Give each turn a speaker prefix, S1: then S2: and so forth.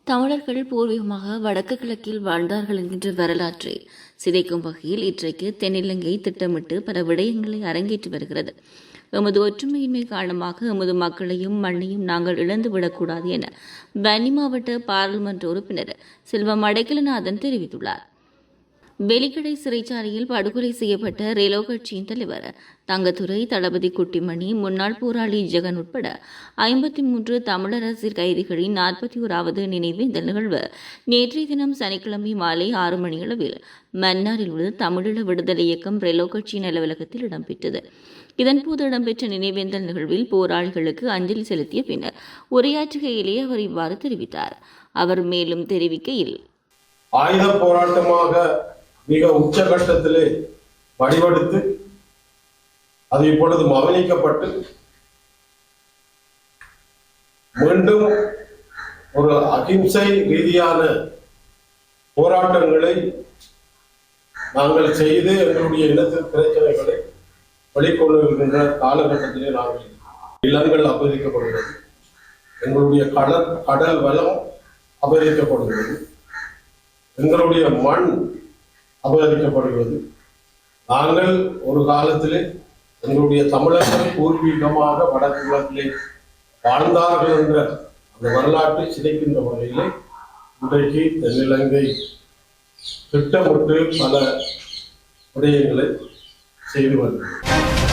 S1: தமிழர்கள் பூர்வீகமாக வடக்கு கிழக்கில் வாழ்ந்தார்கள் என்கின்ற வரலாற்றை சிதைக்கும் வகையில் இன்றைக்கு தென்னிலங்கை திட்டமிட்டு பல விடயங்களை அரங்கேற்றி வருகிறது. எமது ஒற்றுமையின்மை காரணமாக எமது மக்களையும் மண்ணையும் நாங்கள் இழந்துவிடக்கூடாது என வன்னி மாவட்ட பாராளுமன்ற உறுப்பினர் செல்வம் அடைக்கலநாதன் தெரிவித்துள்ளார். வெலிக்கடை சிறைச்சாலையில் படுகொலை செய்யப்பட்ட ரெலோ கட்சியின் தலைவர் தங்கத்துரை, தளபதி குட்டிமணி, முன்னாள் போராளி ஜெகன் உட்பட 53 தமிழரசியல் கைதிகளின் 41வது நினைவேந்தல் நிகழ்வு நேற்றைய தினம் சனிக்கிழமை மாலை 6 மணியளவில் மன்னாரில் உள்ள தமிழீழ விடுதலை இயக்கம் ரெலோ கட்சியின் அலுவலகத்தில் இடம்பெற்றது. இதன்போது இடம்பெற்ற நினைவேந்தல் நிகழ்வில் போராளிகளுக்கு அஞ்சலி செலுத்திய பின்னர் உரையாற்றுகையிலே அவர் இவ்வாறு தெரிவித்தார். அவர் மேலும் தெரிவிக்கையில்,
S2: ஆயுத போராட்டமாக மிக உச்சகட்டத்திலே வடிவெடுத்து அது இப்பொழுது மவனிக்கப்பட்டு மீண்டும் ஒரு அகிம்சை ரீதியான போராட்டங்களை நாங்கள் செய்து எங்களுடைய இனத்தின் பிரச்சனைகளை வெளிக்கொண்டு இருக்கின்ற காலகட்டத்திலே நாங்கள் நிலங்கள் அபகரிக்கப்படுகிறது, எங்களுடைய கடல் வளம் அபகரிக்கப்படுகிறது, எங்களுடைய மண் அபகரிக்கப்படுகிறது. நாங்கள் ஒரு காலத்திலே எங்களுடைய தமிழர்கள் பூர்வீகமாக வடக்கு கிழக்கிலே வாழ்ந்தார்கள் என்ற அந்த வரலாற்றை சிதைக்கின்ற வகையிலே இன்றைக்கு தென்னிலங்கை திட்டமிட்டு பல விடயங்களை செய்து வருகிறது.